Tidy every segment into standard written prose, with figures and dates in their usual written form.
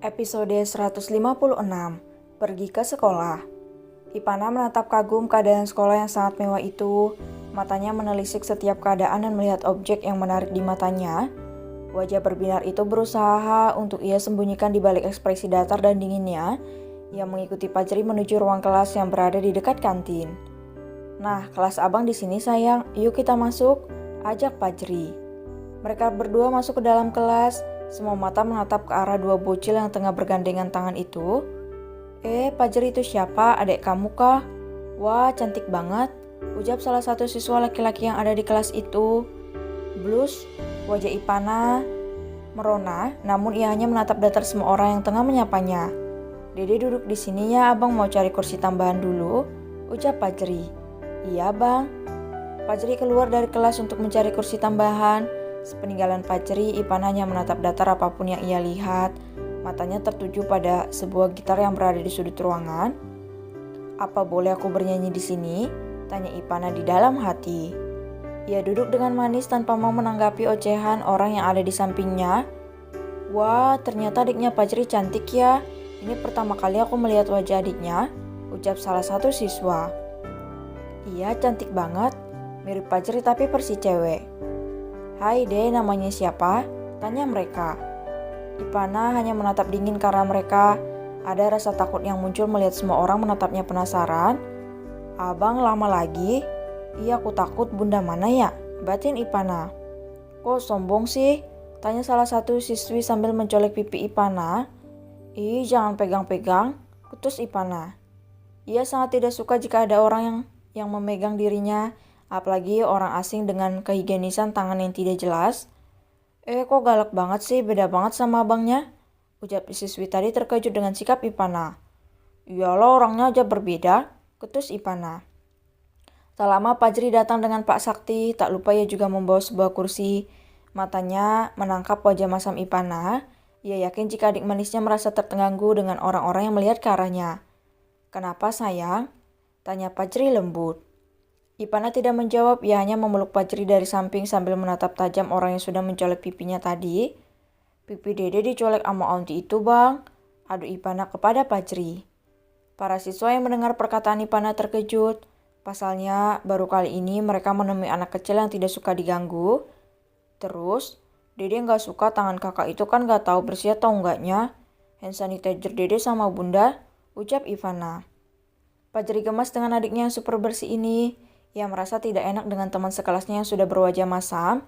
Episode 156, Pergi ke sekolah. Ipana menatap kagum keadaan sekolah yang sangat mewah itu. Matanya menelisik setiap keadaan dan melihat objek yang menarik di matanya. Wajah berbinar itu berusaha untuk ia sembunyikan di balik ekspresi datar dan dinginnya. Ia mengikuti Fajri menuju ruang kelas yang berada di dekat kantin. "Nah, kelas abang di sini sayang, yuk kita masuk," ajak Fajri. Mereka berdua masuk ke dalam kelas. Semua mata menatap ke arah dua bocil yang tengah bergandengan tangan itu. Fajri itu siapa? Adik kamu kah?" "Wah, cantik banget," ucap salah satu siswa laki-laki yang ada di kelas itu. Blus, wajah Ipana merona, namun ia hanya menatap datar semua orang yang tengah menyapanya. "Dede duduk di sini ya, abang mau cari kursi tambahan dulu," ucap Fajri. "Iya bang." Fajri keluar dari kelas untuk mencari kursi tambahan. Sepeninggalan Fajri, Ipana hanya menatap datar apapun yang ia lihat. Matanya tertuju pada sebuah gitar yang berada di sudut ruangan. "Apa boleh aku bernyanyi di sini?" tanya Ipana di dalam hati. Ia duduk dengan manis tanpa mau menanggapi ocehan orang yang ada di sampingnya. "Wah, ternyata adiknya Fajri cantik ya. Ini pertama kali aku melihat wajah adiknya," ucap salah satu siswa. "Iya, cantik banget. Mirip Fajri tapi versi cewek." "Hai deh, namanya siapa?" tanya mereka. Ipana hanya menatap dingin karena mereka. Ada rasa takut yang muncul melihat semua orang menatapnya penasaran. "Abang lama lagi?" "Iya, aku takut bunda mana ya?" batin Ipana. "Kok sombong sih?" tanya salah satu siswi sambil mencolek pipi Ipana. "Ih, jangan pegang-pegang," kutus Ipana. Ia sangat tidak suka jika ada orang yang memegang dirinya, apalagi orang asing dengan kehigienisan tangan yang tidak jelas. Kok galak banget sih, beda banget sama abangnya," ucap siswi tadi terkejut dengan sikap Ipana. "Iyalah, orangnya aja berbeda," kutus Ipana. Tak lama Fajri datang dengan Pak Sakti, tak lupa ia juga membawa sebuah kursi. Matanya menangkap wajah masam Ipana. Ia yakin jika adik manisnya merasa terganggu dengan orang-orang yang melihat ke arahnya. "Kenapa sayang?" tanya Fajri lembut. Ipana tidak menjawab, ia hanya memeluk Fajri dari samping sambil menatap tajam orang yang sudah mencolek pipinya tadi. "Pipi dede dicolek sama aunty itu bang," adu Ipana kepada Fajri. Para siswa yang mendengar perkataan Ipana terkejut. Pasalnya, baru kali ini mereka menemui anak kecil yang tidak suka diganggu. Terus, dede gak suka tangan kakak itu kan gak tahu bersih atau enggaknya. "Hand sanitizer dede sama bunda," ucap Ipana. Fajri gemas dengan adiknya yang super bersih ini. Ia merasa tidak enak dengan teman sekelasnya yang sudah berwajah masam.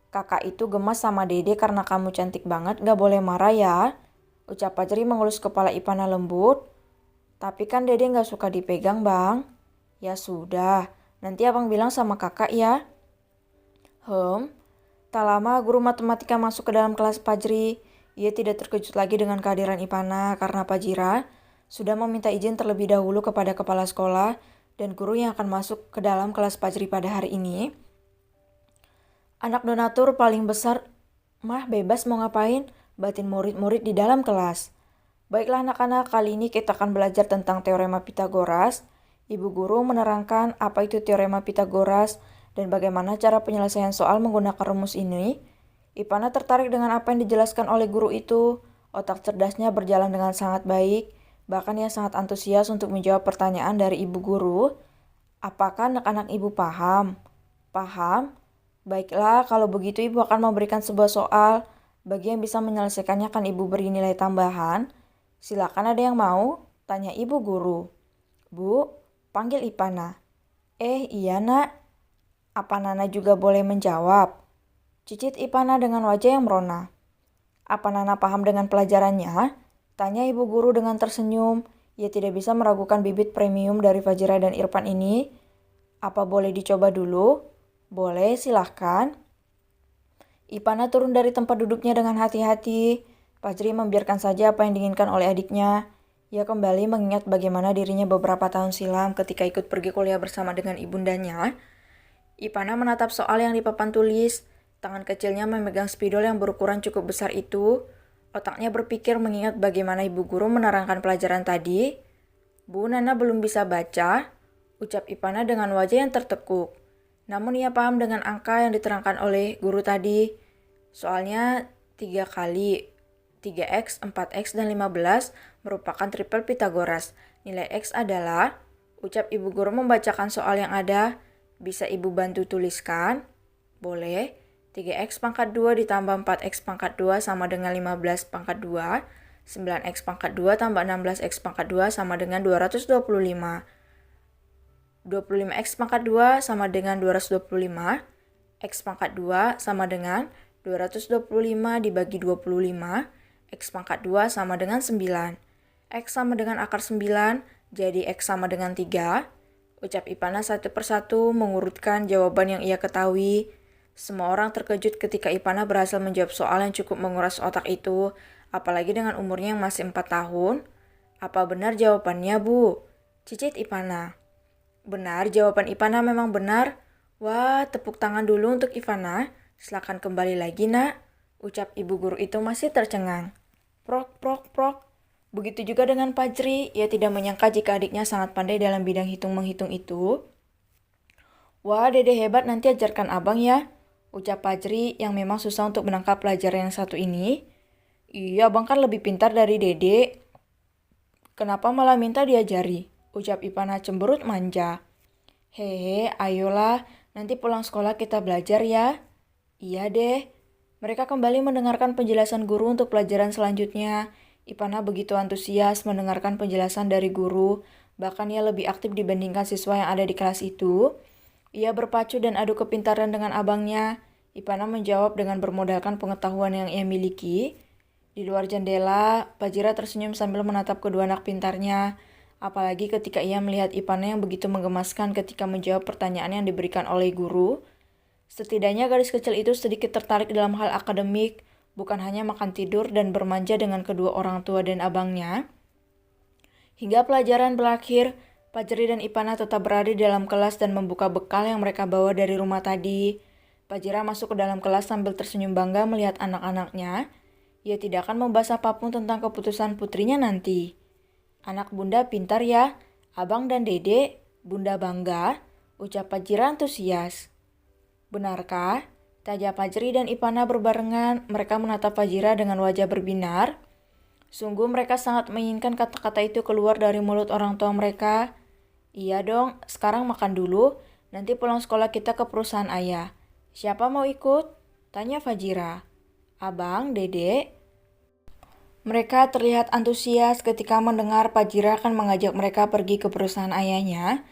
"Kakak itu gemas sama dede karena kamu cantik banget, gak boleh marah ya," ucap Fajri mengelus kepala Ipana lembut. "Tapi kan dede gak suka dipegang bang." "Ya sudah, nanti abang bilang sama kakak ya." Tak lama guru matematika masuk ke dalam kelas Fajri. Ia tidak terkejut lagi dengan kehadiran Ipana karena Fajira sudah meminta izin terlebih dahulu kepada kepala sekolah dan guru yang akan masuk ke dalam kelas Fajri pada hari ini. "Anak donatur paling besar, mah bebas mau ngapain?" batin murid-murid di dalam kelas. "Baiklah anak-anak, kali ini kita akan belajar tentang teorema Pitagoras." Ibu guru menerangkan apa itu teorema Pitagoras dan bagaimana cara penyelesaian soal menggunakan rumus ini. Ipana tertarik dengan apa yang dijelaskan oleh guru itu. Otak cerdasnya berjalan dengan sangat baik. Bahkan ia sangat antusias untuk menjawab pertanyaan dari ibu guru. "Apakah anak-anak ibu paham?" "Paham." "Baiklah, kalau begitu ibu akan memberikan sebuah soal. Bagi yang bisa menyelesaikannya akan ibu beri nilai tambahan. Silakan, ada yang mau?" tanya ibu guru. "Bu," panggil Ipana. Iya nak." "Apa Nana juga boleh menjawab?" cicit Ipana dengan wajah yang merona. "Apa Nana paham dengan pelajarannya?" tanya ibu guru dengan tersenyum. Ia tidak bisa meragukan bibit premium dari Fajira dan Irfan ini. "Apa boleh dicoba dulu?" "Boleh, silahkan." Ipana turun dari tempat duduknya dengan hati-hati. Fajri membiarkan saja apa yang diinginkan oleh adiknya. Ia kembali mengingat bagaimana dirinya beberapa tahun silam ketika ikut pergi kuliah bersama dengan ibundanya. Ipana menatap soal yang di papan tulis. Tangan kecilnya memegang spidol yang berukuran cukup besar itu. Otaknya berpikir mengingat bagaimana ibu guru menerangkan pelajaran tadi. "Bu, Nana belum bisa baca," ucap Ipana dengan wajah yang tertekuk. Namun ia paham dengan angka yang diterangkan oleh guru tadi. Soalnya 3 kali 3x, 4x, dan 15 merupakan triple Pitagoras. Nilai x adalah, ucap ibu guru membacakan soal yang ada. Bisa ibu bantu tuliskan? Boleh. 3x pangkat 2 ditambah 4x pangkat 2 sama dengan 15 pangkat 2. 9x pangkat 2 tambah 16x pangkat 2 sama dengan 225. 25x pangkat 2 sama dengan 225. X pangkat 2 sama dengan 225 dibagi 25. X pangkat 2 sama dengan 9. X sama dengan akar 9, jadi X sama dengan 3. Ucap Ipana satu persatu mengurutkan jawaban yang ia ketahui. Semua orang terkejut ketika Ipana berhasil menjawab soal yang cukup menguras otak itu, apalagi dengan umurnya yang masih 4 tahun. Apa benar jawabannya, Bu? Cicit Ipana. Benar, jawaban Ipana memang benar. Wah, tepuk tangan dulu untuk Ivana. Silakan kembali lagi, Nak. Ucap ibu guru itu masih tercengang. Prok, prok, prok. Begitu juga dengan Fajri. Ia tidak menyangka jika adiknya sangat pandai dalam bidang hitung-menghitung itu. Wah, Dede hebat, nanti ajarkan abang ya. Ucap Fajri yang memang susah untuk menangkap pelajaran yang satu ini. Iya, abang kan lebih pintar dari Dede. Kenapa malah minta diajari? Ucap Ipana cemberut manja. Hehe, ayolah, nanti pulang sekolah kita belajar ya. Iya deh. Mereka kembali mendengarkan penjelasan guru untuk pelajaran selanjutnya. Ipana begitu antusias mendengarkan penjelasan dari guru, bahkan ia lebih aktif dibandingkan siswa yang ada di kelas itu. Ia berpacu dan adu kepintaran dengan abangnya. Ipana menjawab dengan bermodalkan pengetahuan yang ia miliki. Di luar jendela, Fajira tersenyum sambil menatap kedua anak pintarnya. Apalagi ketika ia melihat Ipana yang begitu menggemaskan ketika menjawab pertanyaan yang diberikan oleh guru. Setidaknya gadis kecil itu sedikit tertarik dalam hal akademik, bukan hanya makan tidur dan bermanja dengan kedua orang tua dan abangnya. Hingga pelajaran berakhir, Fajri dan Ipana tetap berada di dalam kelas dan membuka bekal yang mereka bawa dari rumah tadi. Fajira masuk ke dalam kelas sambil tersenyum bangga melihat anak-anaknya. Ia tidak akan membahas apapun tentang keputusan putrinya nanti. Anak bunda pintar ya, abang dan dede, bunda bangga, ucap Fajira antusias. Benarkah? Tanya Fajri dan Ipana berbarengan, mereka menatap Fajira dengan wajah berbinar. Sungguh mereka sangat menginginkan kata-kata itu keluar dari mulut orang tua mereka. Iya dong, sekarang makan dulu, nanti pulang sekolah kita ke perusahaan ayah. Siapa mau ikut? Tanya Fajira. Abang, dede. Mereka terlihat antusias ketika mendengar Fajira akan mengajak mereka pergi ke perusahaan ayahnya.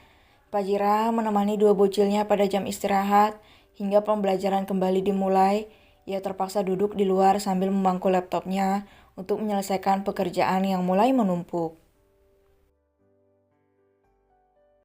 Fajira menemani dua bocilnya pada jam istirahat hingga pembelajaran kembali dimulai. Ia terpaksa duduk di luar sambil memangku laptopnya untuk menyelesaikan pekerjaan yang mulai menumpuk.